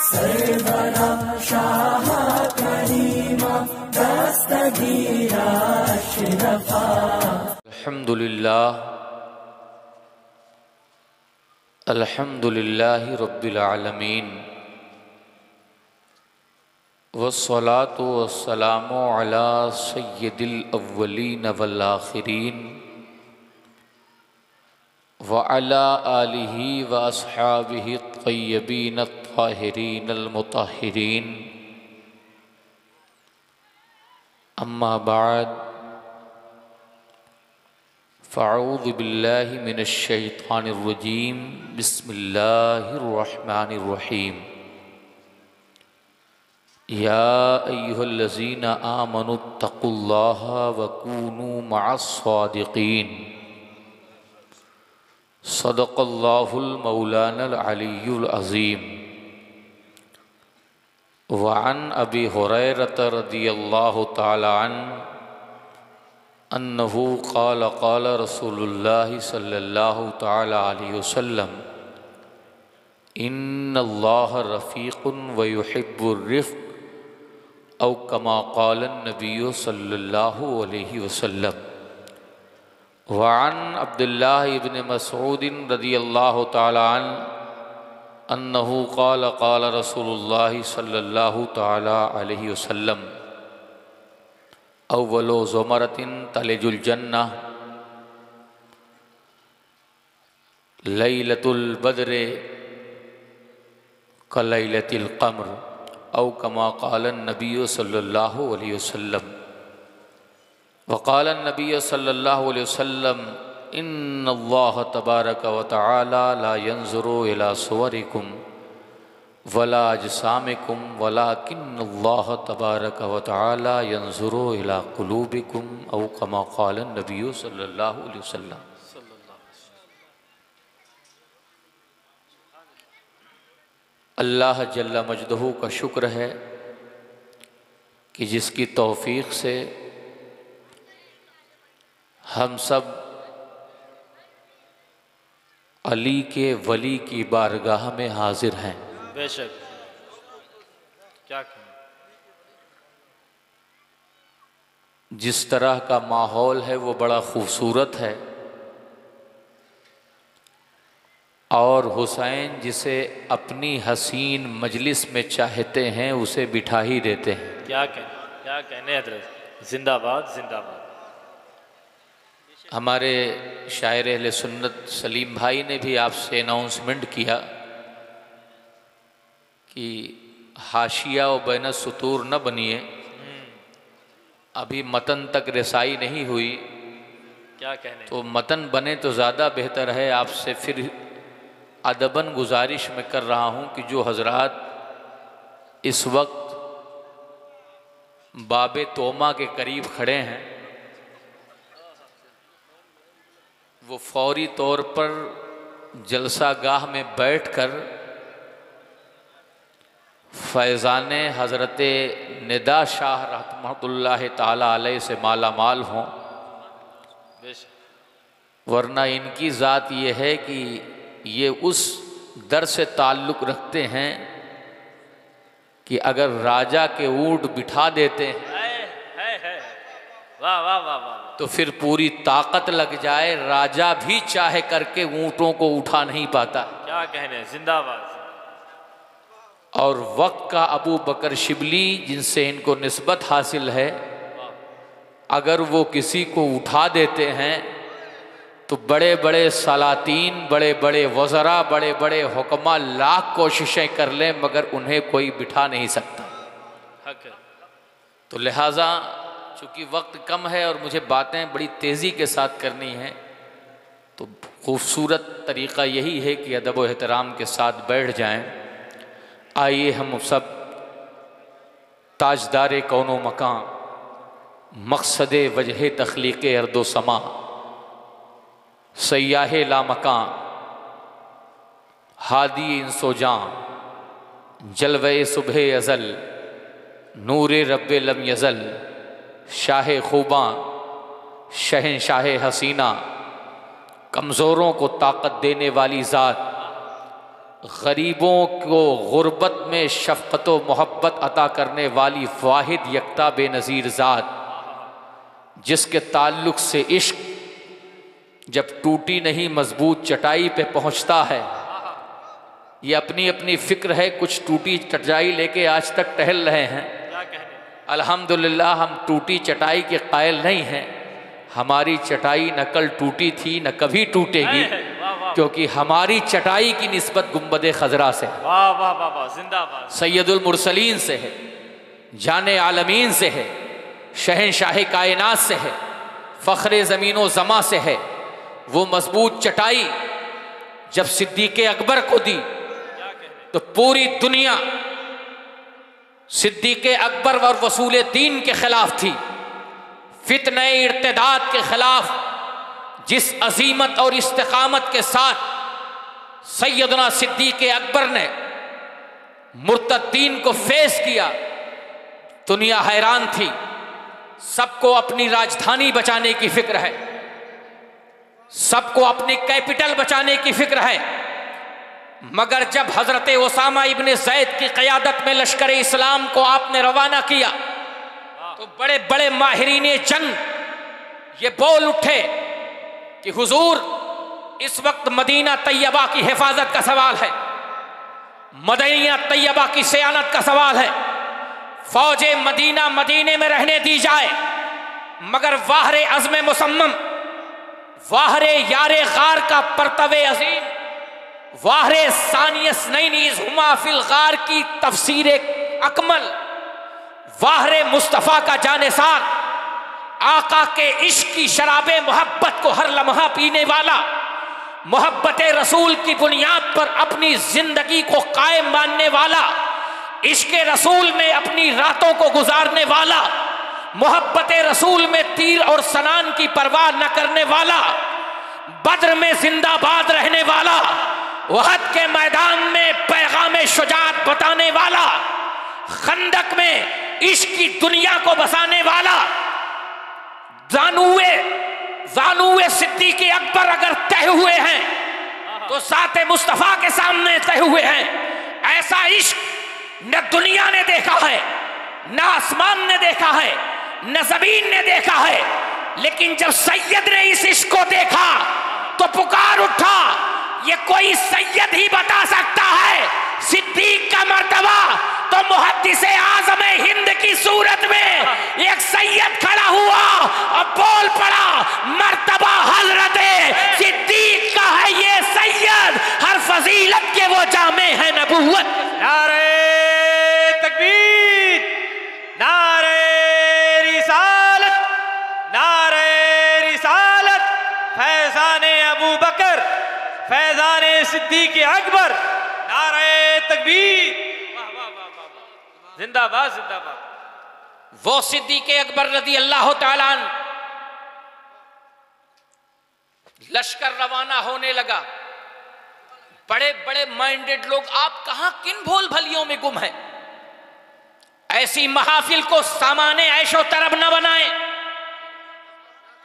सरवरा शाह करीमा दस्तगीरा अशरफा। अल्हम्दुलिल्लाहि रब्बिल आलमीन वस्सलातु वस्सलामु अला सय्यिदिल अव्वलीन वल आखिरीन व अला आलिहि व अस्हाबिहि अत्तय्यबीन अत्ताहिरीन अलमुतahहिरीन। अम्मा बाद फ़अऊज़ु बिल्लाहि मिनश शैतानिर रजीम। बिस्मिल्लाहिर रहमानिर रहीम। या अय्युहल्लज़ीना आमनुत्तक़ुल्लाहा व कूनू मअस्सादिक़ीन। सदक़ल्लाहुल मौलानल अलियुल अज़ीम। व अन अबी हुरैरत रज़ियल्लाहु तआला अन्हु अन्नहु क़ाल क़ाल रसूलुल्लाहि सल्लल्लाहु तआला अलैहि वसल्लम इन्नल्लाह रफ़ीक़ुन व युहिब्बुर रिफ़्क़ औ कमा क़ालन नबिय्यु सल्लल्लाहु अलैहि वसल्लम। व अन अब्दुल्लाह इब्न मसऊद रज़ियल्लाहु तआला अन्हु अन्नहु क़ाल क़ाल रसूलुल्लाहि सल्लल्लाहु तआला अलैहि वसल्लम अव्वलु ज़ुमरतिन तलिजुल जन्नह लैलतुल बद्र कलैलतिल क़मर औ कमा क़ालन नबिय्यु सल्लल्लाहु अलैहि वसल्लम। वक़ालन नबिय्यु सल्लल्लाहु अलैहि वसल्लम इन्नल्लाह तबारक व तआला ला यंज़ुरु इला सुवरिकुम वला अजसामिकुम वलाकिन्नल्लाह तबारक व तआला यंज़ुरु इला क़ुलूबिकुम औ कमा क़ालन नबिय्यु सल्लल्लाहु अलैहि वसल्लम। अल्लाह जल्ल मजदहू का शुक्र है कि जिसकी तौफ़ीक़ से हम सब अली के वली की बारगाह में हाजिर हैं। बेशक क्या कहें। जिस तरह का माहौल है वो बड़ा खूबसूरत है और हुसैन जिसे अपनी हसीन मजलिस में चाहते हैं उसे बिठा ही देते हैं। क्या कहने हज़रत। जिंदाबाद जिंदाबाद। हमारे शायर अहले सुन्नत सलीम भाई ने भी आपसे अनाउंसमेंट किया कि हाशिया व बैन सुतूर न बनिए, अभी मतन तक रसाई नहीं हुई। क्या कहने। तो मतन बने तो ज़्यादा बेहतर है। आपसे फिर अदबन गुजारिश मैं कर रहा हूँ कि जो हजरात इस वक्त बाबे तोमा के करीब खड़े हैं वो फौरी तौर पर जलसा गाह में बैठकर फैज़ान हज़रत निदा शाह रहमतुल्लाह ताला अलैह से माला माल हों, वरना इनकी ज़ात ये है कि ये उस दर से ताल्लुक़ रखते हैं कि अगर राजा के ऊँट बिठा देते हैं वाह वाह वाह वाह, तो फिर पूरी ताकत लग जाए, राजा भी चाहे करके ऊँटों को उठा नहीं पाता। क्या कहने। जिंदाबाद। और वक्त का अबू बकर शिबली जिनसे इनको निस्बत हासिल है, अगर वो किसी को उठा देते हैं तो बड़े बड़े सलातीन, बड़े बड़े वज़रा, बड़े बड़े हुक्मा लाख कोशिशें कर लें मगर उन्हें कोई बिठा नहीं सकता। हक है। तो लिहाजा चूँकि वक्त कम है और मुझे बातें बड़ी तेज़ी के साथ करनी हैं, तो खूबसूरत तरीक़ा यही है कि अदब व एहतराम के साथ बैठ जाएं। आइए हम सब ताजदार कौनो मकां, मकसद वजह तख्लीक़ अर्दो समा, सयाह लामकां, हादी इंसो जां, जलवे सुबह अज़ल, नूर रब लम यज़ल, शाह खूबां, शहंशाह हसीना, कमज़ोरों को ताकत देने वाली ज़ात, गरीबों को गुर्बत में शफ़क़त व मोहब्बत अता करने वाली वाहिद यकता बेनज़ीर ज़ात, जिसके ताल्लुक़ से इश्क जब टूटी नहीं मजबूत चटाई पे पहुँचता है। ये अपनी अपनी फ़िक्र है, कुछ टूटी चटाई लेके आज तक टहल रहे हैं। अल्हम्दुलिल्लाह हम टूटी चटाई के कायल नहीं हैं। हमारी चटाई न कल टूटी थी न कभी टूटेगी, क्योंकि हमारी चटाई की निस्बत गुंबद खजरा से, वाह वाह वाह वाह, जिंदाबाद, सैयदुल मुरसलीन से है, जाने आलमीन से है, शहंशाह कायनात से है, फ़ख्रे ज़मीनो ज़मा से है। वो मजबूत चटाई जब सिद्दीक़ अकबर को दी तो पूरी दुनिया सिद्दीक़ अकबर और वसूल दीन के खिलाफ थी। फितने इर्तिदाद के खिलाफ जिस अजीमत और इस्तिकामत के साथ सैयदना सिद्दीक़ अकबर ने मुर्तद्दीन को फेस किया, दुनिया हैरान थी। सबको अपनी राजधानी बचाने की फिक्र है, सबको अपनी कैपिटल बचाने की फिक्र है, मगर जब हजरत उसामा इब्ने ज़ैद की क़यादत में लश्कर इस्लाम को आपने रवाना किया तो बड़े बड़े माहिरीन जंग ये बोल उठे कि हुजूर इस वक्त मदीना तैयबा की हिफाजत का सवाल है, मदीना तैयबा की सियानत का सवाल है। फौजे मदीना मदीने में रहने दी जाए, मगर वाहरे अज़्म मुसम्मम, वाहरे यारे गार का परतवे अजीम, वाहरे सानियस नैनीज़ हुमा फिल गार की तफसीर अकमल, वाहरे मुस्तफ़ा का जानेसार, आका के इश्क की शराबे मोहब्बत को हर लम्हा पीने वाला, मोहब्बत रसूल की बुनियाद पर अपनी जिंदगी को कायम मानने वाला, इश्क रसूल में अपनी रातों को गुजारने वाला, मोहब्बत रसूल में तीर और सनान की परवाह न करने वाला, बद्र में जिंदाबाद रहने वाला, वहद के मैदान में पैगाम शुजाअत बताने वाला, खंदक में इश्क की दुनिया को बसाने वाला, जानूए सिद्दीक़ अकबर अगर तय हुए हैं तो साथ मुस्तफ़ा के सामने तय हुए हैं। ऐसा इश्क न दुनिया ने देखा है, न आसमान ने देखा है, न ज़मीन ने देखा है। लेकिन जब सैयद ने इस इश्क को देखा तो पुकार उठा, ये कोई सैयद ही बता सकता है सिद्दीक का मर्तबा। तो मुहद्दिसे आज़म हिंद की सूरत में एक सैयद खड़ा हुआ और बोल पड़ा, मर्तबा हज़रत सिद्दीक का है ये सैयद, हर फजीलत के वो जामे है नबूवत। नारे तकबीर, नारे रिसालत, नारे रिसालत, फैज़ाने अबू बकर, फैज़ाने सिद्दीक़ अकबर, नारे तकबीर, जिंदाबाद जिंदाबाद। वो सिद्दीक़ अकबर रज़ी अल्लाह ताला अन्हु, लश्कर रवाना होने लगा। बड़े बड़े माइंडेड लोग आप कहां किन भोल भलियों में गुम हैं। ऐसी महाफिल को सामाने ऐशो तरब न बनाएं,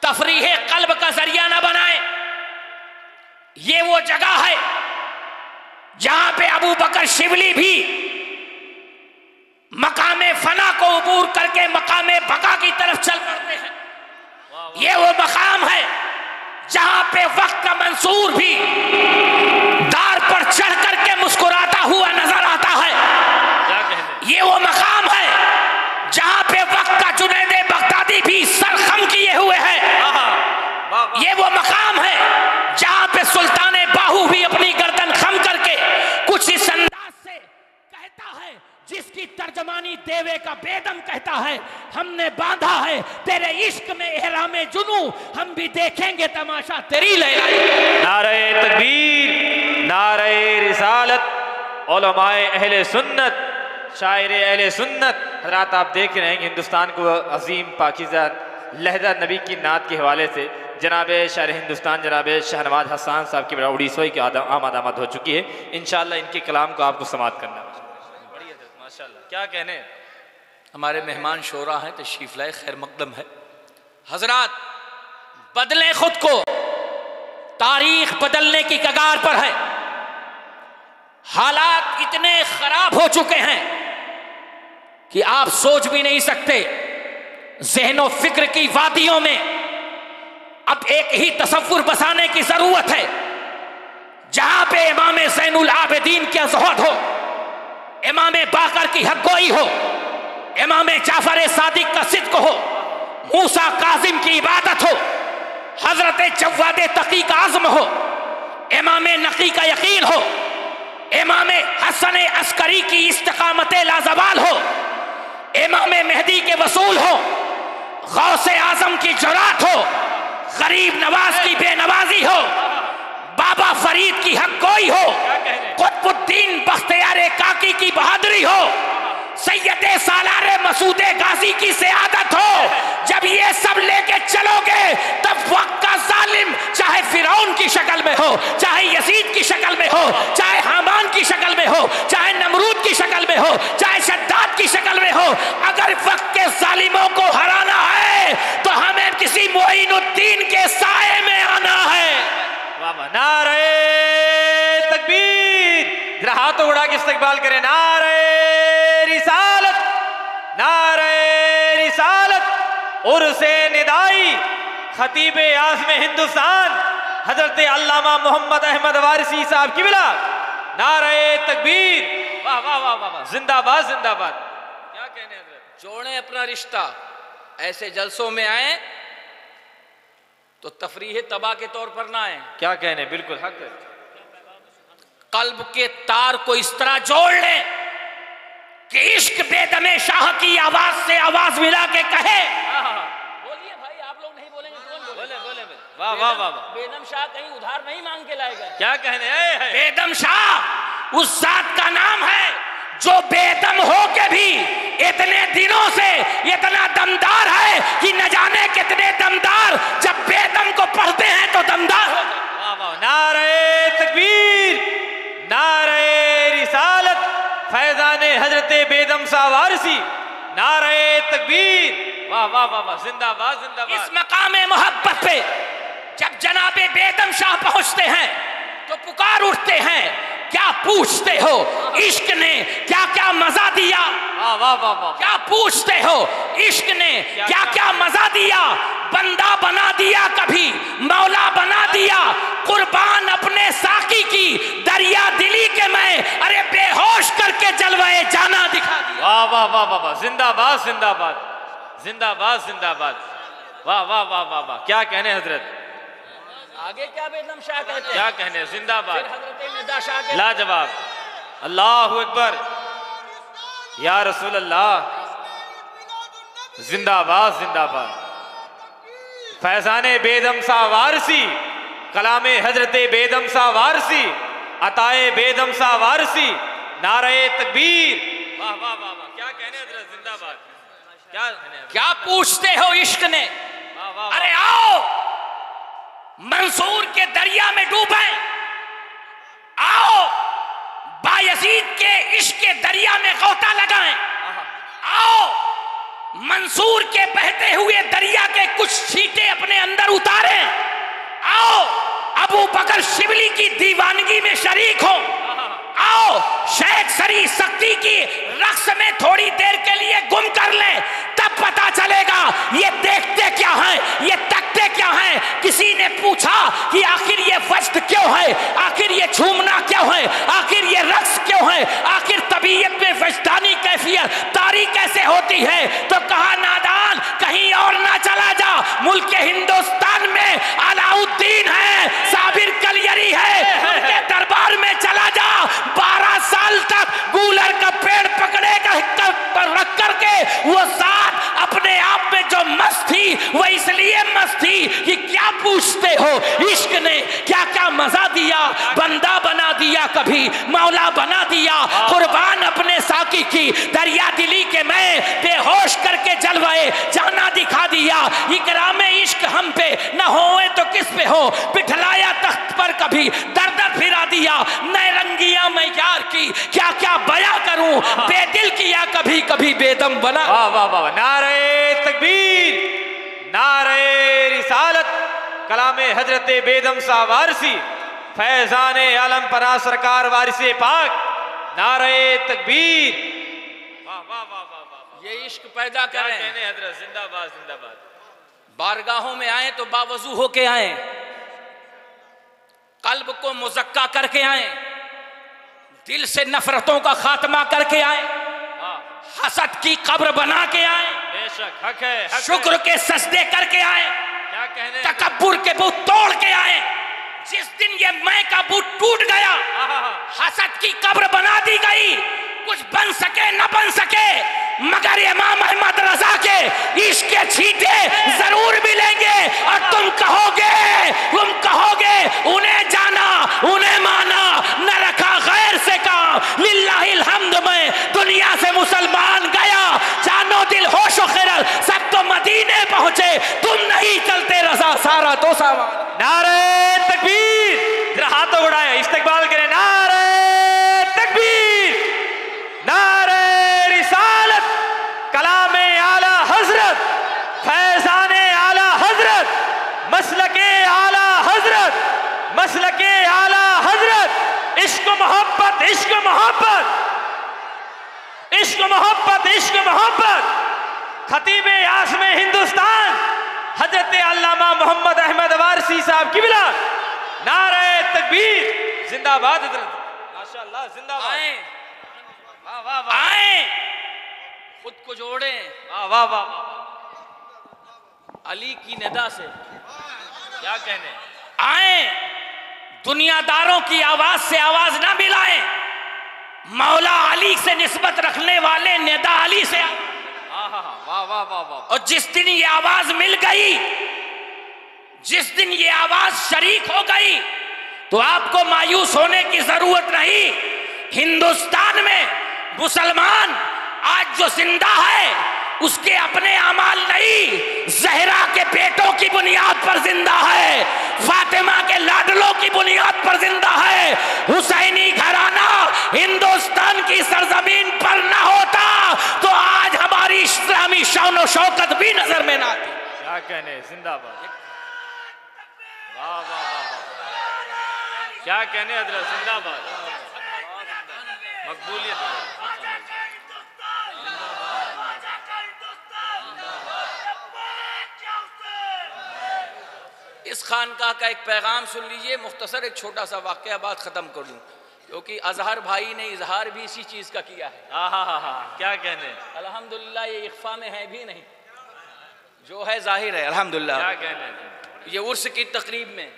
तफरीह कल्ब का जरिया न बनाएं। ये वो जगह है जहां पे अबू बकर शिबली भी मकामे फना को उबूर करके मकामे बका की तरफ चल पड़ते हैं। ये वो मकाम है जहां पे वक्त का मंसूर भी दार पर चढ़ करके मुस्कुराता हुआ नजर आता है। ये वो मकाम है जहां पे वक्त का जुनैद बगदादी भी सरखम किए हुए है। ये वो मकाम है जहां पे सुल्तान बाहू भी अपनी गर्दन खम करके कुछ इस अंदाज से कहता है जिसकी तर्जमानी देवे का बेदम कहता है, हमने बांधा है तेरे इश्क में एहरामे जुनू, हम भी देखेंगे तमाशा तेरी लैला। नारे तकबीर, नारे रिसालत, उलमाए अहले सुन्नत, शायर अहले सुन्नत। हज़रात आप देख रहे हैं कि हिंदुस्तान को अजीम पाकीज़ा लहजा नबी की नात के हवाले से जनाब शायर हिंदुस्तान जनाब शहनवाज हसन साहब की उड़ीसोई की आमद हो चुकी है। इंशाअल्लाह इनके कलाम को आपको समात करना है। माशाअल्लाह, क्या कहने। हमारे मेहमान शोरा हैं, तशरीफ लाए, खैर मकदम है। हजरात बदले खुद को, तारीख बदलने की कगार पर है। हालात इतने खराब हो चुके हैं कि आप सोच भी नहीं सकते। ज़हनो फिक्र की वादियों में अब एक ही तसव्वुर बसाने की जरूरत है, जहां पे इमाम ज़ैनुल आबिदीन की ज़ुहद हो, इमाम बाकर की हक़गोई हो, इमाम जाफर सादिक का सिद्क़ हो, मूसा काजिम की इबादत हो, हजरत जव्वाद तकी का आज़म हो, इमाम नकी का यकीन हो, इमाम हसन अस्करी की इस्तिकामत लाजवाल हो, इमाम मेहदी के वसूल हो, गौसे आजम की जुरात हो, गरीब नवाज की बेनवाजी हो, बाबा फरीद की हक़गोई हो, कुतुबुद्दीन बख्तियार काकी की बहादुरी हो, सैयद सालार मसूद गाजी की सियादत हो। जब ये सब लेके चलोगे तब वक्त का जालिम चाहे फिरौन की शक्ल में हो, चाहे यजीद की शक्ल में हो, चाहे हामान की शक्ल में हो, चाहे नमरूद की शक्ल में हो, चाहे शद्दाद की शक्ल में हो, अगर वक्त के जालिमों को हराना है तो हमें किसी मोइनुद्दीन के साए में आना है। नारे तकबीर, जरा हाथों उड़ा के इस्तकबाल करें। नारे रिसालत, नारे रिसालत, उर्से निदाई खतीब आज़म हिंदुस्तान हजरत अल्लामा मोहम्मद अहमद वारिसी साहब की बिला। नारे तकबीर, वाह वाह वाह वाह, जिंदाबाद जिंदाबाद। क्या कहने हजरत? जोड़ें अपना रिश्ता, ऐसे जलसों में आए तो तफरीह तबाह के तौर पर ना आए। क्या कहने, बिल्कुल हक है। कल्ब के तार को इस तरह जोड़ लें कि इश्क बेदमे शाह की आवाज से आवाज मिला के कहे। बोलिए भाई, आप लोग नहीं बोलेंगे कौन बोले? बोले वाह वाह वाह। बेदम शाह कहीं उधार नहीं मांग के लाएगा। क्या कहने? बेदम शाह उस जात का नाम है जो बेदम हो के भी इतने दिनों से इतना दमदार है कि न जाने कितने दमदार जब बेदम को पढ़ते हैं तो दमदार हो। वाह वाह। नारे तकबीर, नारे रिसालत, फैजान हजरत बेदम शाह वारिसी, नारे तकबीर, वाह वाह वाह वाह, जिंदाबाद जिंदाबाद। इस मकामे मोहब्बत पे जब जनाबे बेदम शाह पहुंचते हैं तो पुकार उठते हैं, क्या पूछते हो इश्क ने क्या क्या मजा दिया। वाह वाह वाह वाह। क्या पूछते हो इश्क ने क्या क्या मजा दिया। बंदा बना दिया कभी मौला बना दिया, कुर्बान अपने साकी की दरिया दिली के मैं, अरे बेहोश करके जलवाए जाना दिखा दिया। वाह वाह वाह वाह वाह, जिंदाबाद जिंदाबाद जिंदाबाद जिंदाबाद। वाह वाह वाह वाह वाह, क्या कहने हजरत? आगे क्या बेदम शाह कहते हैं? क्या कहने, जिंदाबाद, हजरत निदा शाह के लाजवाब। अल्लाहु अकबर, या रसूल अल्लाह, जिंदाबाद जिंदाबाद। फैजाने बेदम शाह वारसी, कलामे हजरत बेदम शाह वारसी, अताए बेदम शाह वारसी, नारे तकबीर। वाह वाह वाह वाह, क्या कहने हजरत? जिंदाबाद। क्या कहने? क्या पूछते हो इश्क ने? वाह वाह। अरे आओ मंसूर के दरिया में डूबे, आओ बायजीद के इश्क के दरिया में गोता लगाएं, आओ मंसूर के बहते हुए दरिया के कुछ छींटे अपने अंदर उतारें, आओ अबू बकर शिबली की दीवानगी में शरीक हो, आओ शेख सरी सख्ती की रक्स में थोड़ी देर के लिए गुम कर ले, तब पता चलेगा ये देखते क्या हैं, ये तकते क्या हैं। किसी ने पूछा कि आखिर ये वजद क्यों है, आखिर ये झूमना क्यों है, आखिर ये रक्स क्यों है, आखिर तबीयत में वजदानी कैफियत तारी कैसे होती है। तो कहा नादान कहीं और ना चला जा, मुल्क हिंदुस्तान में अलाउद्दीन है, साबिर कलियरी है, उनके दरबार में चला जा। 12 साल तक गूलर का पेड़ पकड़े रख करके वो जात अपने आप में जो मस्त थी वो इसलिए मस्त थी कि क्या पूछते हो इश्क ने क्या क्या मजा दिया। बंदा बना दिया कभी मौला बना दिया, कुर्बान अपने साकी की दरिया दिली के मैं, बेहोश करके जलवाए जाना दिखा दिया। इकराम इश्क हम पे न होए तो किस पे हो, बिठलाया तख्त पर कभी दर दर फिरा दिया। नए रंगिया मैं यार की क्या क्या बया करूं, बेदिल किया कभी कभी बेदम बना। वाह वाह वाह, नारे तकबीर, नारे रिसालत, कलामे हजरत बेदम शाह वारसी, फैजान आलम पना सरकार वारिसे पाक, नारे तकबीर। वाह वाह वाह वाह वाह, ये इश्क पैदा क्या करें। कहने हजरत, जिंदाबाद जिंदाबाद। बारगाहों में आए तो बावजू होके आए, कल्ब को मुज़क्का करके आए, दिल से नफरतों का खात्मा करके आए, हसद की कब्र बना के आए, बेशक हक है, हक शुक्र के सजदे करके आए, क्या कहने, तकब्बुर के बुत तोड़ के आए। जिस दिन ये मैं का बुत टूट गया, हसद की कब्र बना दी गई, कुछ बन सके न बन सके, मगर इमाम अहमद रजा के इश्क के छींटे जरूर मिलेंगे। और तुम कहोगे उन्हें जाना, उन्हें माना, न रखा गैर से काम। लिल्लाहिल हम्द में दुनिया से मुसलमान गया, जानो दिल होशो खिरल सब तो मदीने पहुंचे, तुम नहीं चलते रजा सारा तो सामान। नारे तकबीर, जरा हाथों उड़ाए, इस्तकबाल करें, नारे तकबीर, नारे रिसालत, कलामे आला हजरत, फैजाने आला हजरत, मसलके आला हजरत, मसलके आला हजरत। इश्क मोहब्बत, इश्क मोहब्बत, इश्क मोहब्बत, इश्क मोहब्बत। खतीबे आज़म हिंदुस्तान हजरत अल्लामा मोहम्मद अहमद वारसी साहब किबला, नारे तकबीर, जिंदाबाद हजरत, माशाअल्लाह जिंदाबाद। आए, वाह वाह वाह, आए, खुद को जोड़े वाह वाह वाह, अली की निदा से, क्या कहने, आए, दुनियादारों की आवाज से आवाज ना मिलाएं, मौला अली से निस्बत रखने वाले निदा अली से। वाह वाह वाह वाह। और जिस दिन ये आवाज मिल गई, जिस दिन ये आवाज शरीक हो गई, तो आपको मायूस होने की जरूरत नहीं। हिंदुस्तान में मुसलमान आज जो जिंदा है उसके अपने अमाल नहीं, जहरा के बेटों की बुनियाद पर जिंदा है, फातिमा के लाडलों की बुनियाद पर जिंदा है। हुसैनी घराना हिंदुस्तान की सरजमीन पर न होता तो आज हमारी इस्लामी शान और शौकत भी नजर में ना आती। क्या कहने, जिंदाबाद, वाह वाह वाह वाह, क्या कहने हजरत, जिंदाबाद, मकबूलियत। इस खानकाह का एक पैगाम सुन लीजिए, मुख्तसर एक छोटा सा वाक़या बात ख़त्म कर दूँ, क्योंकि अजहर भाई ने इजहार भी इसी चीज़ का किया है। क्या कहने, अल्हम्दुलिल्लाह ये इख्फा में है भी नहीं, जो है जाहिर है अल्हम्दुलिल्लाह। क्या कहने, ये उर्स की तकरीब में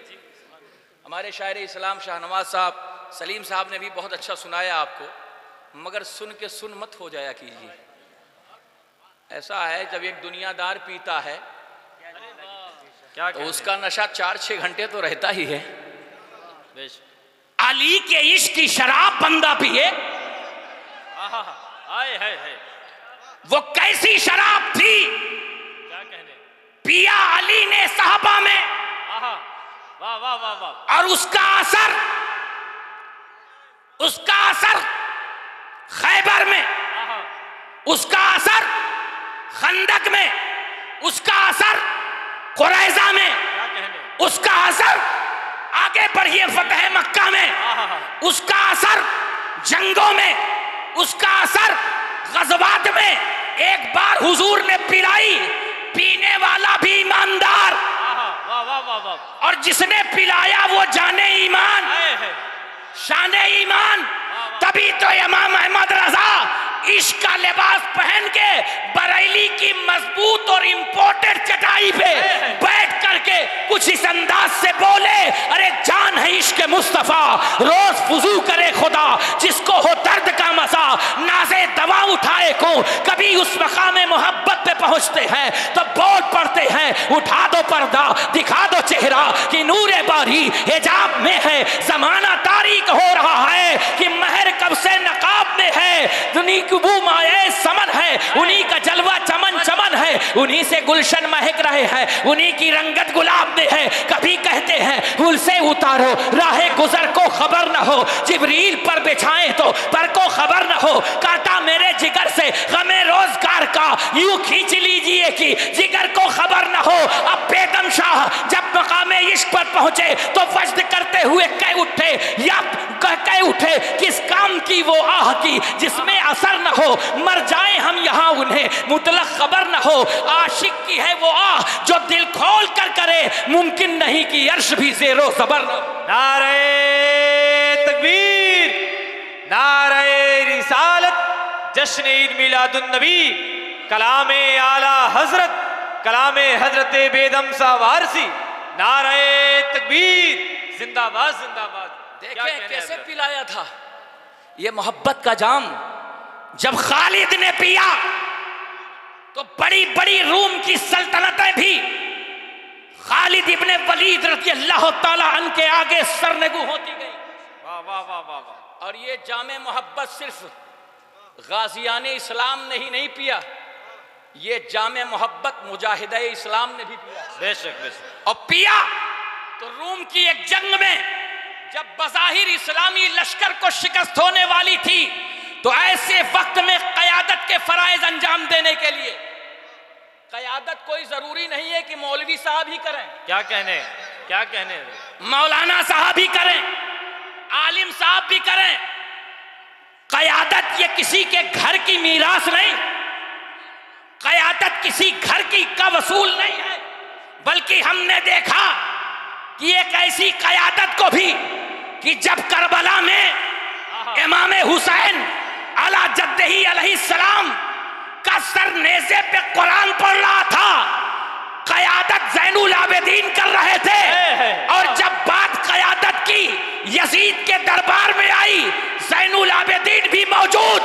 हमारे शायर इस्लाम शाहनवाज साहब सलीम साहब ने भी बहुत अच्छा सुनाया आपको, मगर सुन के सुन मत हो जाया कीजिए। ऐसा है जब एक दुनियादार पीता है क्या तो उसका नशा 4-6 घंटे तो रहता ही है। बेश, अली के इश्क की शराब बंदा पिए, आए है, वो कैसी शराब थी, क्या कहने, पिया अली ने साहबा में, वाह वाह वाह वाह, और उसका असर खैबर में, उसका असर खंदक में, उसका असर कुरैजा में, क्या कहने, उसका असर आगे बढ़िए फतह मक्का में, उसका असर जंगों में, उसका असर गज़वात में। एक बार हुजूर ने पिलाई, पीने वाला भी ईमानदार, वाह वाह वाह वाह, और जिसने पिलाया वो जाने ईमान, शाने ईमान। तभी तो इमाम अहमद रजा इश्क का लिबास पहन के बरेली की मजबूत और इंपोर्टेड चटाई पे बैठ करके कुछ इस अंदाज से बोले, अरे जान है इश्क मुस्तफा, रोज फुजू करे खुदा, जिसको हो दर्द का मसा, नाज़े दवा उठाए को। कभी उस मकाम मोहब्बत पे पहुंचते हैं तो बोल पड़ते हैं, उठा दो पर्दा, दिखा दो चेहरा कि नूरे बारी हिजाब में है। जमाना तारीक हो रहा है कि महर कब से नकाब में है, दुनिया की बू माए समन है, उन्हीं का जलवा चमन चमन है, उन्हीं से गुलशन महक रहे हैं, उन्हीं की रंगत गुलाब में है। कभी कहते हैं फूल से उतारो राहे गुजर को खबर न हो, जिब्रील पर बिछाएं तो पर को खबर न हो। काटा मेरे जिगर से गमे रोजगार का, यूं खींच लीजिए कि जिगर को खबर न हो। अब बेदम शाह जब मकामे इश्क पर पहुंचे तो वज्द करते हुए कह उठे या कह उठे किस काम की वो आह की जिसमें असर न हो, मर जाए हम यहाँ उन्हें मुतलक खबर न हो। आशिक की है वो आह जो दिल खोल कर करे, मुमकिन नहीं कि अर्श भी ज़ेरो ज़बर न हो। नारे तकबीर, नारे रिसालत, जश्न ईद मिलादुन नबी, कलामे आला हजरत, कलामे हजरत बेदम सा वारसी, नारे तकबीर, जिंदाबाद जिंदाबाद। देखें कैसे पिलाया था ये मोहब्बत का जाम। जब खालिद ने पिया तो बड़ी बड़ी रूम की सल्तनतें भी खालिद इब्ने वलीद रज़ी अल्लाह ताला अन्हु के आगे सरनगू होती गई। वाह वाह वाह वाह वाह। और ये जामे मोहब्बत सिर्फ गाजियाने इस्लाम ने ही नहीं पिया, ये जामे मोहब्बत मुजाहिदे इस्लाम ने भी पिया। बेशक बेशक। और पिया तो रूम की एक जंग में जब बज़ाहिर इस्लामी लश्कर को शिकस्त होने वाली थी, तो ऐसे वक्त में क़यादत के फराइज अंजाम देने के लिए, क़यादत कोई जरूरी नहीं है कि मौलवी साहब ही करें, क्या कहने, क्या कहने, मौलाना साहब ही करें, आलिम साहब भी करें। क़यादत ये किसी के घर की मीरास नहीं, क़यादत किसी घर की का वसूल नहीं है, बल्कि हमने देखा कि एक ऐसी क़यादत को भी कि जब करबला में इमाम हुसैन अला जद्दही अलैहिस्सलाम का सर नेज़े पे कुरान पढ़ रहा था, क़यादत ज़ैनुल आबिदीन कर रहे थे। और जब बात क़यादत की यजीद के दरबार में आई, ज़ैनुल आबिदीन भी मौजूद,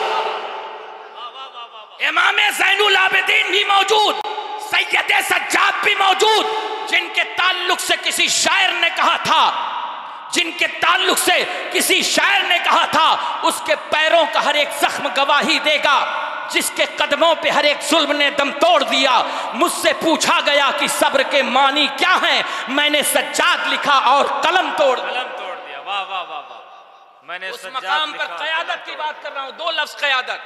इमाम ज़ैनुल आबिदीन भी मौजूद, सैयद सज्जाद भी मौजूद, जिनके ताल्लुक से किसी शायर ने कहा था, जिनके ताल्लुक से किसी शायर ने कहा था, उसके पैरों का हर एक जख्म गवाही देगा, जिसके कदमों पे हर एक जुल्म ने दम तोड़ दिया। मुझसे पूछा गया कि सब्र के मानी क्या हैं, मैंने सज्जाद लिखा और कलम तोड़ दिया। वाह वाह वाह वाह। मैंने उस मकाम पर क़यादत की बात कर रहा हूं। दो लफ्ज क़यादत,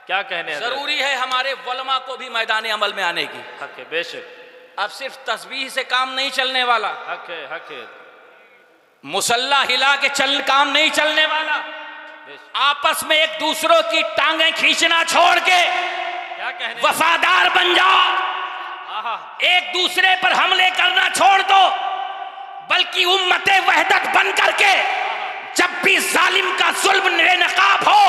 क्या कहने, जरूरी है हमारे उलमा को भी मैदान अमल में आने की। हक है, बेशक। अब सिर्फ तस्बीह से काम नहीं चलने वाला, हक है, हक है। मुसल्ला हिला के चल काम नहीं चलने वाला, आपस में एक दूसरों की टांगें खींचना छोड़ के क्या कहने, वफादार बन जाओ, एक दूसरे पर हमले करना छोड़ दो, बल्कि उम्मते वहदत बन करके जब भी जालिम का जुल्म बेनकाब हो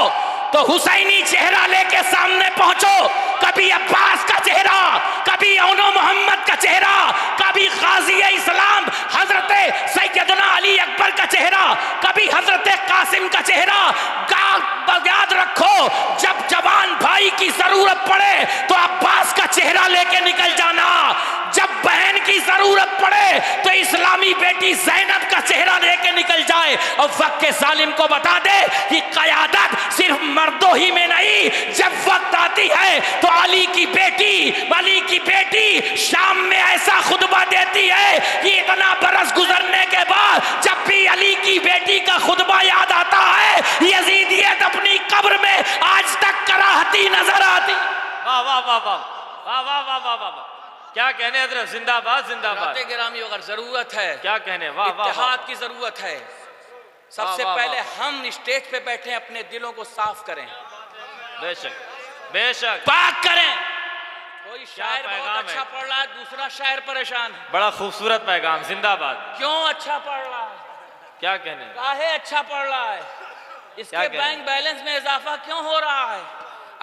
तो हुसैनी चेहरा लेके सामने पहुंचो। कभी अब्बास का चेहरा, कभी औनो मोहम्मद का चेहरा, कभी गाजी इस्लाम हजरत सैयदना अली अकबर का चेहरा, कभी हजरत कासिम का चेहरा। याद रखो, जब जवान भाई की जरूरत पड़े तो अब्बास का चेहरा लेके निकल जाना, जब बहन की जरूरत पड़े तो इस्लामी बेटी ज़ैनब का चेहरा लेके निकल जाए। और वक्त के जालिम को बता दे कि क़यादत सिर्फ मर्दों ही में नहीं, जब वक्त आती है तो अली की बेटी शाम में ऐसा खुतबा देती है कि इतना बरस गुजरने के बाद जब भी अली की बेटी का खुतबा याद आता है, यजीदियत अपनी कब्र में आज तक कराहती नजर आती। वाह वाह वाह वाह वाह वाह वाह वाह वाह। क्या कहने हजरत, जिंदाबाद जिंदाबाद। गिरामी अगर जरूरत है, क्या कहने, वाह वाह, इत्तेहाद की जरूरत है। सबसे पहले हम स्टेज पे बैठे अपने दिलों को साफ करें, बेशक बेशक, पाक करें। कोई शायर बहुत अच्छा पढ़ रहा है, दूसरा शायर परेशान है। बड़ा खूबसूरत पैगाम, जिंदाबाद। क्यों अच्छा पढ़ रहा है, क्या कहने, काहे अच्छा पढ़ रहा है, इसके बैंक बैलेंस में इजाफा क्यों हो रहा है,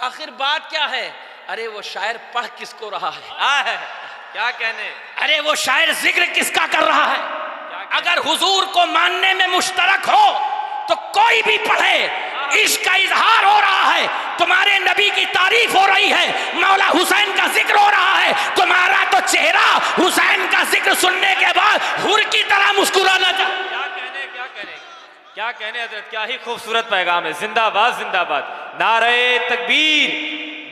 आखिर बात क्या है? अरे वो शायर पढ़ किसको रहा है? क्या कहने, अरे वो शायर जिक्र किसका कर रहा है? अगर हुजूर को मानने में मुश्तरक हो तो कोई भी पढ़े, इश्क का इजहार हो रहा है, तुम्हारे नबी की तारीफ हो रही है, मौला हुसैन का जिक्र हो रहा है, तुम्हारा तो चेहरा हुसैन का जिक्र सुनने के बाद हुर की तरह मुस्कुराना चाहिए। क्या कहने हजरत, क्या ही खूबसूरत पैगाम है। जिंदाबाद जिंदाबाद। नारे तकबीर,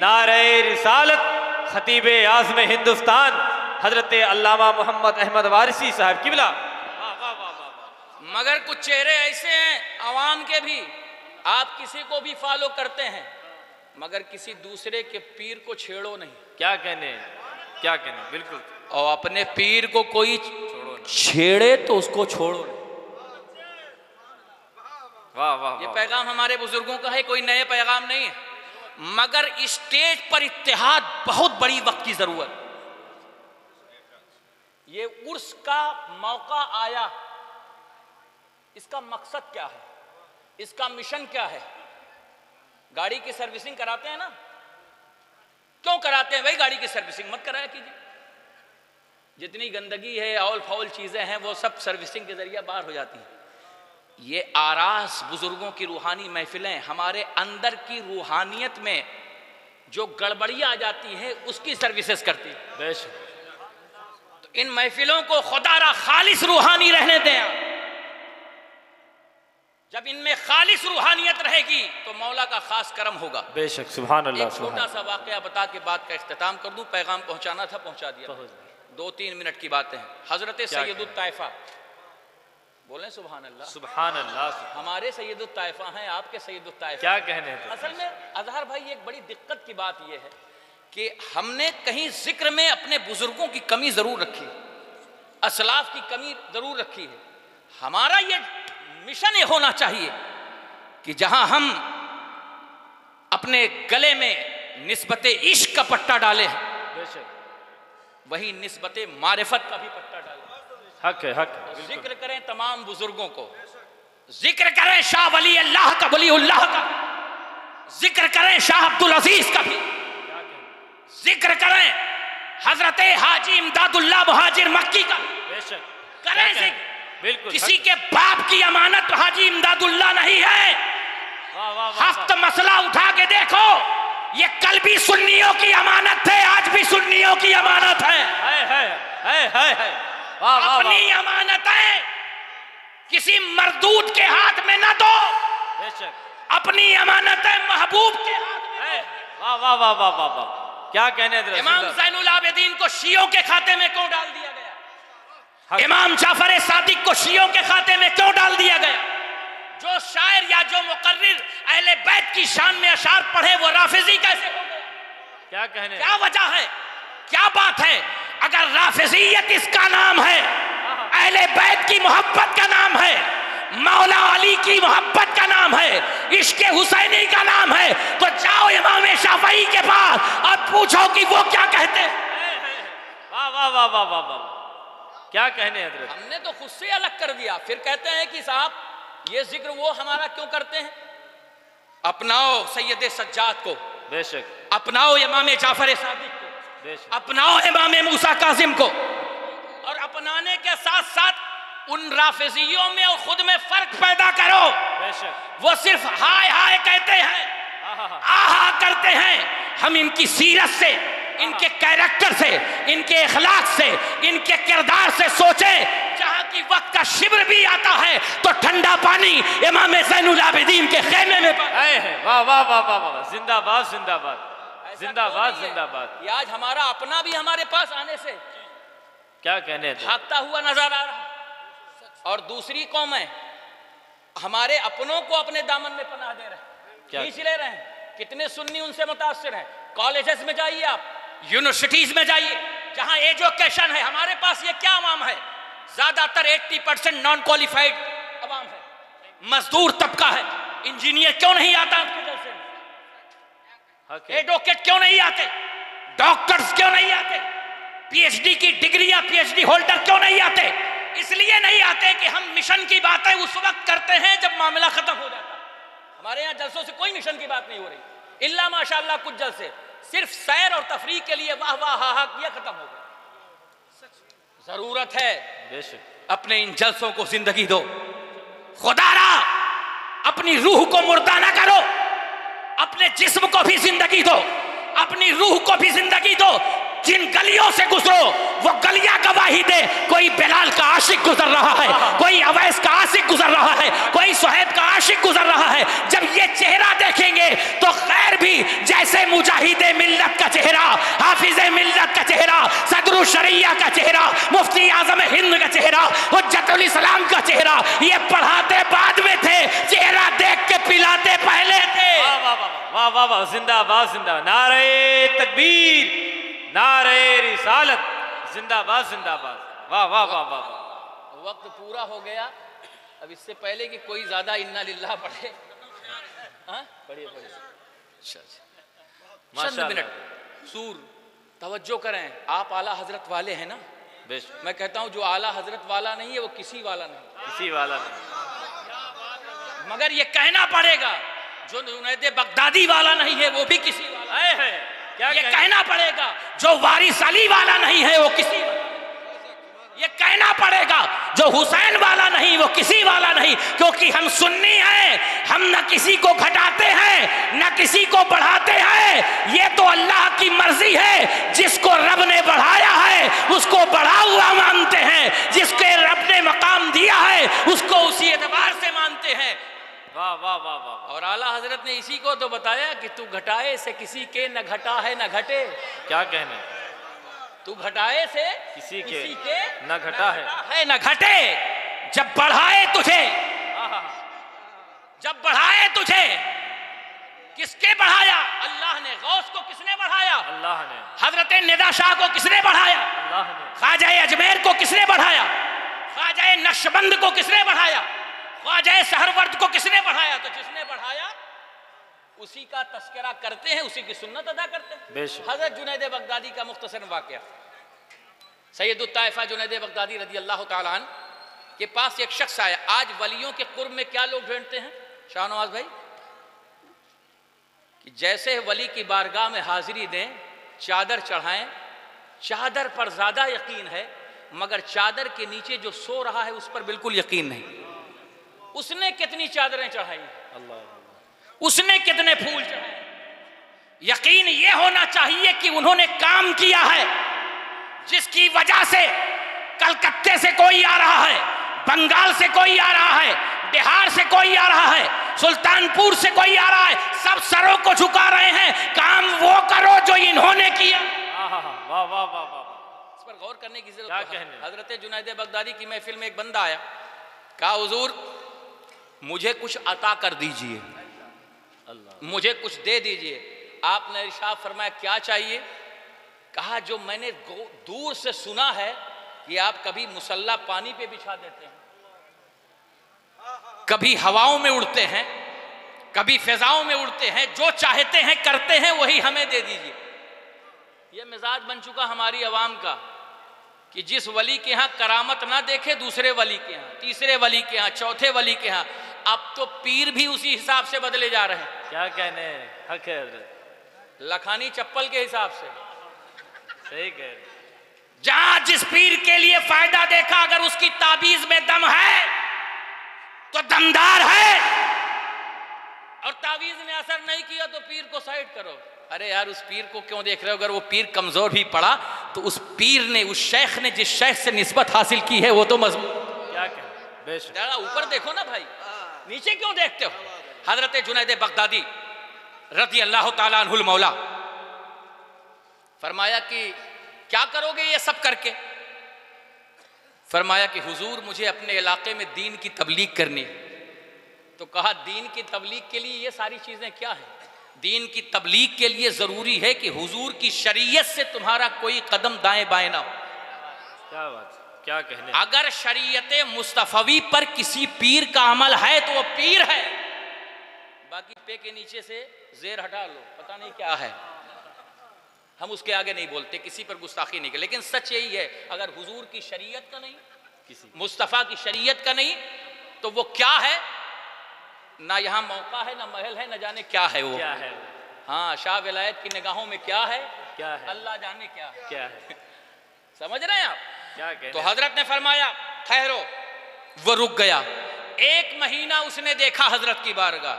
नारे रिसालत, खतीब आज़म हिंदुस्तान हजरत अल्लामा मोहम्मद अहमद वारिसी साहब किबला। मगर कुछ चेहरे ऐसे हैं अवाम के भी, आप किसी को भी फॉलो करते हैं मगर किसी दूसरे के पीर को छेड़ो नहीं। क्या कहने, क्या कहने, बिल्कुल। और अपने पीर को कोई छोड़ो नहीं। छेड़े तो उसको छोड़ो। वाह वाह, ये पैगाम हमारे बुजुर्गों का है, कोई नए पैगाम नहीं है। मगर स्टेज पर इत्तेहाद बहुत बड़ी वक्त की जरूरत। ये उर्स का मौका आया, इसका मकसद क्या है, इसका मिशन क्या है? गाड़ी की सर्विसिंग कराते हैं ना, क्यों कराते हैं भाई? गाड़ी की सर्विसिंग मत कराया कीजिए। जितनी गंदगी है, औल फौल चीजें हैं, वो सब सर्विसिंग के जरिए बाहर हो जाती हैं। ये आरास बुजुर्गों की रूहानी महफिलें हमारे अंदर की रूहानियत में जो गड़बड़ियां आ जाती हैं उसकी सर्विसेज करती है। बेशक। तो इन महफिलों को खुदारा खालिस रूहानी रहने दें। जब इनमें खालिस रूहानियत रहेगी तो मौला का खास करम होगा। बेशक, सुभान अल्लाह। एक छोटा सा वाकया बता के बात का इख्तिताम कर दूं। पैगाम पहुंचाना था, पहुंचा दिया। 2-3 मिनट की बातें हैं। हजरत सैयदुत ताइफा, बोलें सुभान अल्लाह। सुभान अल्लाह। हमारे सैयदुत ताइफा हैं, आपके सैयदुत ताइफा क्या कहने थे? असल में अजहर भाई एक बड़ी दिक्कत की बात यह है कि हमने कहीं जिक्र में अपने बुजुर्गों की कमी जरूर रखी, असलाफ की कमी जरूर रखी है। हमारा ये मिशन ये होना चाहिए कि जहां हम अपने गले में निस्बत इश्क का पट्टा डाले हैं, बेशक वही निस्बत मारिफत का भी पट्टा डालें। हक है, हक है। जिक्र करें तमाम बुजुर्गों को, जिक्र करें शाह वली अल्लाह का, वलीउल्लाह का, जिक्र करें शाह अब्दुल अजीज का भी, जिक्र करें हजरत हाजी इमदादुल्लाह मुहाजिर मक्की का। बेशक करें जिक्र। बिल्कुल। किसी के बाप की अमानत हाजी इमदादुल्लाह नहीं है। वाह वाह। हफ्त मसला उठा के देखो, ये कल भी सुन्नियों की अमानत है, आज भी सुन्नियों की अमानत है। है। वाह वाह। अपनी अमानतें किसी मरदूद के हाथ में न दो, बेशक अपनी अमानतें महबूब के हाथ में है। वाह वाह वाह वाह वाह वाह। क्या कहने थे? इमाम ज़ैनुल आबिदीन को शियों के खाते में क्यों डाल दिया गया? इमाम जाफर सादिक को शियों के खाते में क्यों डाल दिया गया? जो शायर या जो मुकर्रिर अहले बैत की शान में अशार पढ़े वो राफिजी कैसे हो गया? क्या कहने? क्या वजह है, क्या बात है? अगर राफिजियत इसका नाम है, अहले बैत की मोहब्बत का नाम है, मौला अली की मोहब्बत का नाम है, इश्क हुसैनी का नाम है, तो जाओ इमाम शाफई के पास और पूछो कि वो क्या कहते हैं। वाह वाह वाह वाह वाह वाह। क्या कहने हजरत? हमने तो खुद से अलग कर दिया, फिर कहते हैं कि साहब ये जिक्र वो हमारा क्यों करते हैं? अपनाओ सैयद सज्जाद को, बेशक अपनाओ इमाम जाफर सादिक को, बेशक अपनाओ इमाम मूसा काजिम को, और अपनाने के साथ साथ उन राफिजियों में और खुद में फर्क पैदा करो। बेशक वो सिर्फ हाय हाय कहते हैं, आहा करते हैं। हम इनकी सीरत से, इनके कैरेक्टर से, इनके अखलाक से, इनके किरदार से सोचे। जहां की वक्त का शिब्र भी आता है तो ठंडा पानी इमाम ज़ैनुल आबिदीन के खेमे में है। वाह वाह वाह वाह वाह। जिंदाबाद जिंदाबाद जिंदाबाद जिंदाबाद। ये आज हमारा अपना भी हमारे पास आने से क्या कहने थे? भागता हुआ नजर आ रहा, और दूसरी कौम है हमारे अपनों को अपने दामन में पनाह दे रहे हैं, खींच ले रहे हैं। कितने सुन्नी उनसे मुतासिर हैं। कॉलेजेस में जाइए आप, यूनिवर्सिटीज में जाइए, जहां एजुकेशन है। हमारे पास ये क्या अवाम है? ज्यादातर 80% नॉन क्वालिफाइड अवाम है, मजदूर तबका है। इंजीनियर क्यों नहीं आता आपके जलसे में? एडवोकेट क्यों नहीं आते? डॉक्टर्स क्यों नहीं आते? पीएचडी की डिग्री या पीएचडी होल्डर क्यों नहीं आते? इसलिए नहीं आते कि हम मिशन की बातें उस वक्त करते हैं जब मामला खत्म हो जाता है। हमारे यहाँ जलसों से कोई मिशन की बात नहीं हो रही, इल्ला माशाअल्लाह कुछ जलसे सिर्फ सैर और तफरीह के लिए वाह वाह हा हा किया, खत्म हो गया। जरूरत है बेशक अपने इन जलसों को जिंदगी दो। खुदारा अपनी रूह को मुर्दा ना करो, अपने जिस्म को भी जिंदगी दो, अपनी रूह को भी जिंदगी दो। जिन गलियों से गुजरो वो गलियां गवाही दे। कोई बिलाल का आशिक गुजर रहा है, कोई अवैस का आशिक गुजर रहा है, कोई सुहैब का आशिक गुजर रहा है। जब ये चेहरा देखेंगे तो खैर भी जैसे मुजाहिदे मिल्लत का चेहरा, हाफिजे मिल्लत का चेहरा, सदरुल शरिया का चेहरा, मुफ्ती आजम हिंद का चेहरा, हुज्जतुल इस्लाम का चेहरा, ये पढ़ाते बाद में थे, चेहरा देख के पिलाते पहले थे। वाह वाह वाह वाह वाह। जिंदाबाद जिंदाबाद। नारे तकबीर, नारे रिसालत, जिंदाबाद जिंदाबाद। वाह वाह वाह वाह। वक्त पूरा हो गया। अब इससे पहले कि कोई ज्यादा इन्ना लिल्लाह पढ़े, पढ़िए पढ़िए। चंद मिनट सूर तवज्जो करें। आप आला हजरत वाले हैं ना? मैं कहता हूं जो आला हजरत वाला नहीं है वो किसी वाला नहीं, किसी वाला नहीं। मगर ये कहना पड़ेगा जो जुनैद बगदादी वाला नहीं है वो भी किसी वाला है। क्या ये कहना पड़ेगा जो वारिस अली वाला नहीं है वो किसी वाला। ये कहना पड़ेगा जो हुसैन वाला नहीं वो किसी वाला नहीं, क्योंकि हम सुन्नी हैं। हम न किसी को घटाते हैं न किसी को बढ़ाते हैं। ये तो अल्लाह की मर्जी है। जिसको रब ने बढ़ाया है उसको बढ़ा हुआ मानते हैं, जिसके रब ने मकाम दिया है उसको उसी एतबार से मानते हैं। वाह वाह वाह वाह। और आला हजरत ने इसी को तो बताया कि तू घटाए से किसी के न घटा है न घटे। क्या कहने, तू घटाए से किसी के न घटा है न घटे। जब बढ़ाए तुझे, जब बढ़ाए तुझे, किसके बढ़ाया? अल्लाह ने। गौस को किसने बढ़ाया? अल्लाह ने। हजरत निदा शाह को किसने बढ़ाया? अल्लाह ने। ख्वाजा अजमेर को किसने बढ़ाया? ख्वाजा नक्शबंद को किसने बढ़ाया? ख्वाजा सहरवर्द को किसने बढ़ाया? तो जिसने बढ़ाया उसी का तस्करा करते हैं, उसी की सुन्नत अदा करते हैं। हजरत जुनैद बगदादी का मुख्तसर वाक़या। सैयदुत ताइफा जुनैद बगदादी रज़ी अल्लाह ताला अन्हु के पास एक शख्स आया। आज वलियों के कुर्ब में क्या लोग ढूंढते हैं शाहनवाज भाई? कि जैसे वली की बारगाह में हाजिरी दें, चादर चढ़ाएं, चादर पर ज्यादा यकीन है मगर चादर के नीचे जो सो रहा है उस पर बिल्कुल यकीन नहीं। उसने कितनी चादरें चढ़ाई, उसने कितने फूल चढ़ाए, यकीन ये होना चाहिए कि उन्होंने काम किया है जिसकी वजह से कलकत्ते से कोई आ रहा है, बंगाल से कोई आ रहा है, बिहार से कोई आ रहा है, सुल्तानपुर से कोई आ रहा है, सब सरों को झुका रहे हैं। काम वो करो जो इन्होंने किया। वाह वाह वाह वाह। इस पर गौर करने की जरूरत है। हजरत जुनैद बगदादी की महफिल में एक बंदा आया, कहा हुजूर मुझे कुछ अता कर दीजिए, मुझे कुछ दे दीजिए। आपने इरशाद फरमाया क्या चाहिए? कहा जो मैंने दूर से सुना है कि आप कभी मुसल्ला पानी पे बिछा देते हैं, कभी हवाओं में उड़ते हैं, कभी फिजाओं में उड़ते हैं, जो चाहते हैं करते हैं, वही हमें दे दीजिए। यह मिजाज बन चुका हमारी आवाम का कि जिस वली के यहाँ करामत ना देखे दूसरे वली के यहाँ, तीसरे वली के यहाँ, चौथे वली के यहाँ। अब तो पीर भी उसी हिसाब से बदले जा रहे हैं। क्या कहने, हक है, लखानी चप्पल के हिसाब से। सही कह। जहां जिस पीर के लिए फायदा देखा, अगर उसकी ताबीज में दम है तो दमदार है, और ताबीज ने असर नहीं किया तो पीर को साइड करो। अरे यार उस पीर को क्यों देख रहे हो? अगर वो पीर कमजोर भी पड़ा तो उस पीर ने, उस शेख ने जिस शेख से निस्बत हासिल की है वो तो मजबूत। क्या कह, ऊपर देखो ना भाई, नीचे क्यों देखते हो? हजरत जुनैद बगदादी रज़ी अल्लाह ताला अन्हुल मौला फरमाया कि क्या करोगे ये सब करके? फरमाया कि हुजूर मुझे अपने इलाके में दीन की तबलीग करनी है। तो कहा दीन की तबलीग के लिए ये सारी चीजें क्या हैं? दीन की तबलीग के लिए जरूरी है कि हुजूर की शरीयत से तुम्हारा कोई कदम दाएं बाएं ना हो। क्या बात, क्या कहने। अगर शरीयत मुस्तफवी पर किसी पीर का अमल है तो वो पीर है, बाकी पे के नीचे से जेर हटा लो, पता नहीं क्या है, हम उसके आगे नहीं बोलते, किसी पर गुस्ताखी नहीं कर। लेकिन सच यही है, अगर हुजूर की शरीयत का नहीं, किसी मुस्तफ़ा की शरीयत का नहीं, तो वो क्या है? ना यहाँ मौका है, ना महल है, ना जाने क्या है वो। क्या है? हाँ, शाह विलायत की निगाहों में क्या है, क्या है, अल्लाह जाने क्या क्या है। समझ रहे हैं आप? क्या कहने? तो हजरत ने फरमाया ठहरो। वो रुक गया। 1 महीना उसने देखा हजरत की बारगाह,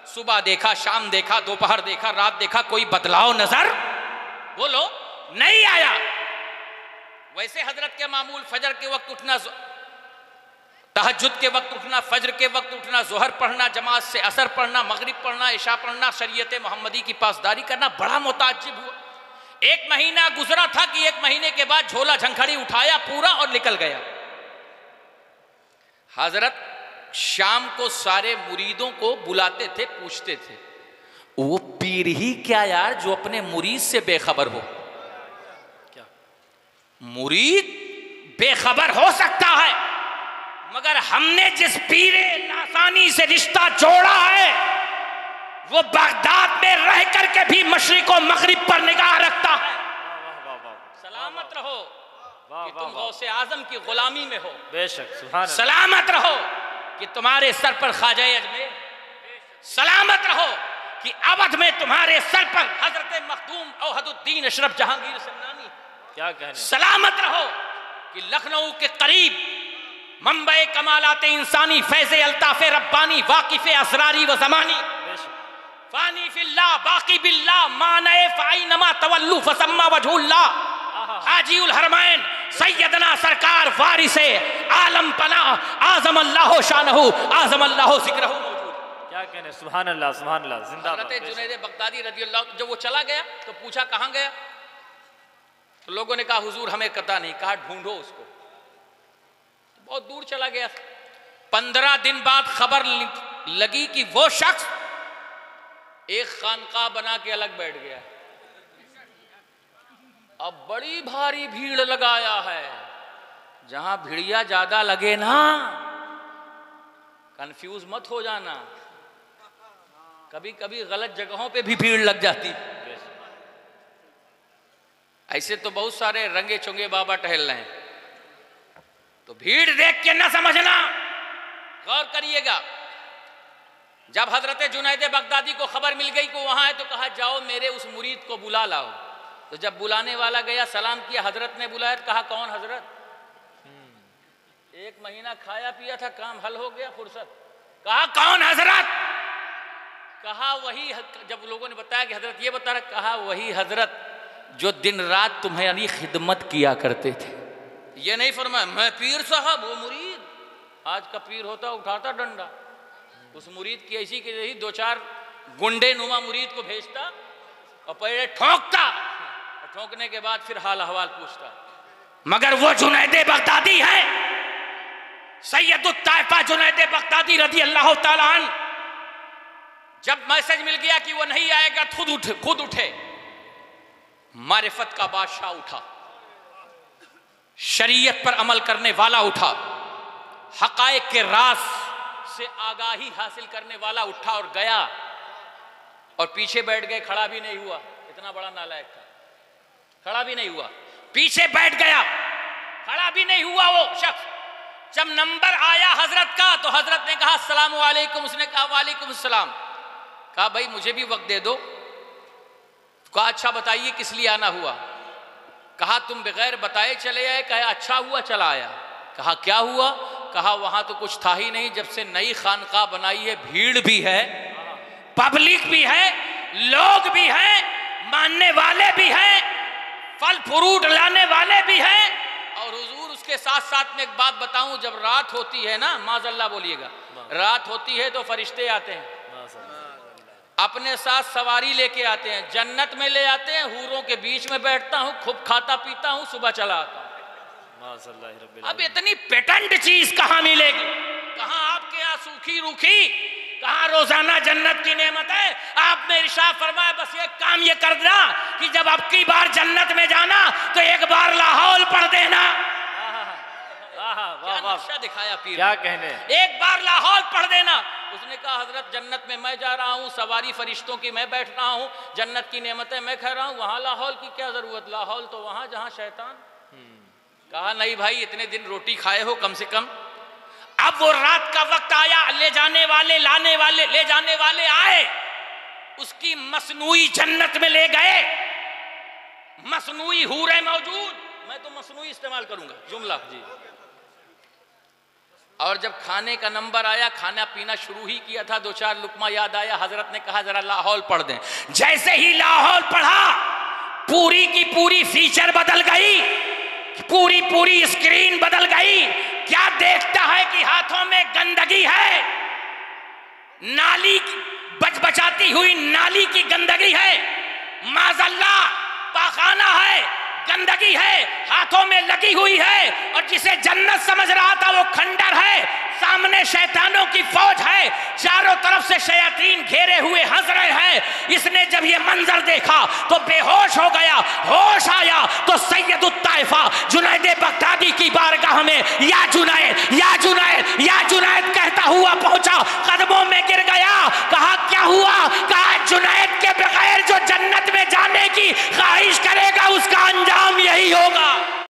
सुबह देखा, शाम देखा, दोपहर देखा, रात देखा, कोई बदलाव नजर बोलो नहीं आया। वैसे हजरत के मामूल फजर के वक्त उठना, तहज्जुद के वक्त उठना, फजर के वक्त उठना, जोहर पढ़ना, जमात से असर पढ़ना, मगरिब पढ़ना, इशा पढ़ना, शरीयत मोहम्मदी की पासदारी करना, बड़ा मुताज्जिब हुआ। 1 महीना गुजरा था कि 1 महीने के बाद झोला झंखड़ी उठाया पूरा और निकल गया। हजरत शाम को सारे मुरीदों को बुलाते थे, पूछते थे, वो पीर ही क्या यार जो अपने मुरीद से बेखबर हो? क्या मुरीद बेखबर हो सकता है मगर हमने जिस पीरे लासानी से रिश्ता जोड़ा है वो बगदाद में रह करके भी मशरिक और मगरिब पर निगाह रखता है। सलामत रहो कि तुम गौसे आजम की गुलामी में हो। बेशक सुभान अल्लाह। सलामत रहो कि तुम्हारे सर पर ख्वाजा अजमेर, सलामत रहो कि अवध में तुम्हारे सर पर हजरत मखदूम औहदुद्दीन अशरफ जहांगीर समनानी, क्या कहने, सलामत रहो कि लखनऊ के करीब मुंबई कमालाते इंसानी फैज़े अल्ताफ़े रब्बानी वाकिफ़े असरारी व ज़मानी फानी फिल्लाह बाकी बिल्लाह माने फ़ाइनमा तवल्लु फसम्मा वजहुल्लाह हाजीउल हरमैन सैयदना सरकार वारिसे आलम पनाह आज़म अल्लाह शानहू आज़म अल्लाह ज़िक्रहू मौजूद। क्या कहने, सुभान अल्लाह सुभान अल्लाह। जिंदाबाद। हज़रत जुनैद बगदादी रज़ी अल्लाह, जब वो चला गया तो पूछा कहाँ गया, तो लोगों ने कहा हुजूर हमें पता नहीं, कहा ढूंढो उसको। बहुत दूर चला गया। 15 दिन बाद खबर लगी कि वो शख्स एक खानका बना के अलग बैठ गया, अब बड़ी भारी भीड़ लगाया है। जहां भिड़िया ज्यादा लगे ना, कंफ्यूज मत हो जाना, कभी कभी गलत जगहों पे भी भीड़ लग जाती। ऐसे तो बहुत सारे रंगे चुंगे बाबा टहल रहे हैं, तो भीड़ देख के ना समझना, गौर करिएगा। जब हजरत जुनैद बगदादी को खबर मिल गई कि वहां है, तो कहा जाओ मेरे उस मुरीद को बुला लाओ। तो जब बुलाने वाला गया, सलाम किया, हजरत ने बुलाया, कहा कौन हजरत, 1 महीना खाया पिया था, काम हल हो गया, फुर्सत। कहा कौन हजरत, कहा वही। जब लोगों ने बताया कि हजरत ये बता रहा, कहा वही हजरत जो दिन रात तुम्हारी खिदमत किया करते थे। ये नहीं फरमाया मैं पीर साहब, वो मुरीद, आज का पीर होता उठाता डंडा, उस मुरीद की ऐसी की रही, 2-4 गुंडे नुमा मुरीद को भेजता और पहले ठोंकता, और ठोंकने के बाद फिर हाल अहवाल पूछता। मगर वो जुनैद बगदादी है, सैयदुत ताइफा जुनैद बगदादी रज़ी अल्लाह ताला अन्हु। जब मैसेज मिल गया कि वो नहीं आएगा, खुद उठे, मारिफत का बादशाह उठा, शरीयत पर अमल करने वाला उठा, हकायक के राज से आगाही हासिल करने वाला उठा और गया, और पीछे बैठ गए, खड़ा भी नहीं हुआ। इतना बड़ा नालायक था, खड़ा भी नहीं हुआ, पीछे बैठ गया, खड़ा भी नहीं हुआ वो शख्स। जब नंबर आया हजरत का, तो हजरत ने कहा अस्सलामु अलैकुम, उसने कहा वालेकुम अस्सलाम। कहा भाई मुझे भी वक्त दे दो। कहा अच्छा बताइए किस लिए आना हुआ। कहा तुम बगैर बताए चले आए। कहा अच्छा हुआ चला आया। कहा क्या हुआ। कहा वहां तो कुछ था ही नहीं, जब से नई खानका बनाई है भीड़ भी है, पब्लिक भी है, लोग भी हैं, मानने वाले भी हैं, फल फ्रूट लाने वाले भी हैं। और हुजूर उसके साथ साथ में एक बात बताऊं, जब रात होती है ना, माज़अल्लाह बोलिएगा, रात होती है तो फरिश्ते आते हैं, अपने साथ सवारी लेके आते हैं, जन्नत में ले आते हैं, हूरों के बीच में बैठता हूँ, खूब खाता पीता हूँ, सुबह चला आता हूँ। अब इतनी पेटेंट चीज कहाँ मिलेगी, कहाँ आपके यहाँ सूखी रूखी, कहाँ रोजाना जन्नत की नेमत है। आपने इरशाद फरमाया बस एक काम ये कर देना कि जब अब की बार जन्नत में जाना तो एक बार लाहौल पढ़ देना। क्या नक्शा दिखाया पीर, क्या कहने, एक बार लाहौल पढ़ देना। उसने कहा हजरत जन्नत में मैं जा रहा हूँ, सवारी फरिश्तों की मैं बैठ रहा हूँ, जन्नत की नेमतें मैं खा रहा हूँ, वहां लाहौल की क्या जरूरत, लाहौल तो वहां जहां शैतान। कहा नहीं भाई इतने दिन रोटी खाए हो कम से कम। अब वो रात का वक्त आया, ले जाने वाले लाने वाले ले जाने वाले आए, उसकी मसनूई जन्नत में ले गए, मसनूई हूरें मौजूद, मैं तो मसनूई इस्तेमाल करूंगा जुमला जी। और जब खाने का नंबर आया, खाना पीना शुरू ही किया था, 2-4 लुकमा याद आया, हजरत ने कहा जरा लाहौल पढ़ दें। जैसे ही लाहौल पढ़ा, पूरी की पूरी फीचर बदल गई, पूरी स्क्रीन बदल गई। क्या देखता है कि हाथों में गंदगी है, नाली बचबचाती हुई नाली की गंदगी है, माज़अल्लाह पाखाना है, गंदगी है, हाथों में लगी हुई है, और जिसे जन्नत समझ रहा था वो खंडर है। सामने शैतानों की फौज है, चारों तरफ से शयातीन घेरे हुए हंस रहे हैं। इसने जब ये मंजर देखा तो बेहोश हो गया। होश आया तो सैयद उत-ताइफा जुनैद बगदादी की बारगाह में या जुनैद या जुनैद या जुनैद कहता हुआ पहुंचा, कदमों में गिर गया। कहा क्या हुआ? कहा जुनैद के बगैर जो जन्नत में जाने की ख्वाहिश करेगा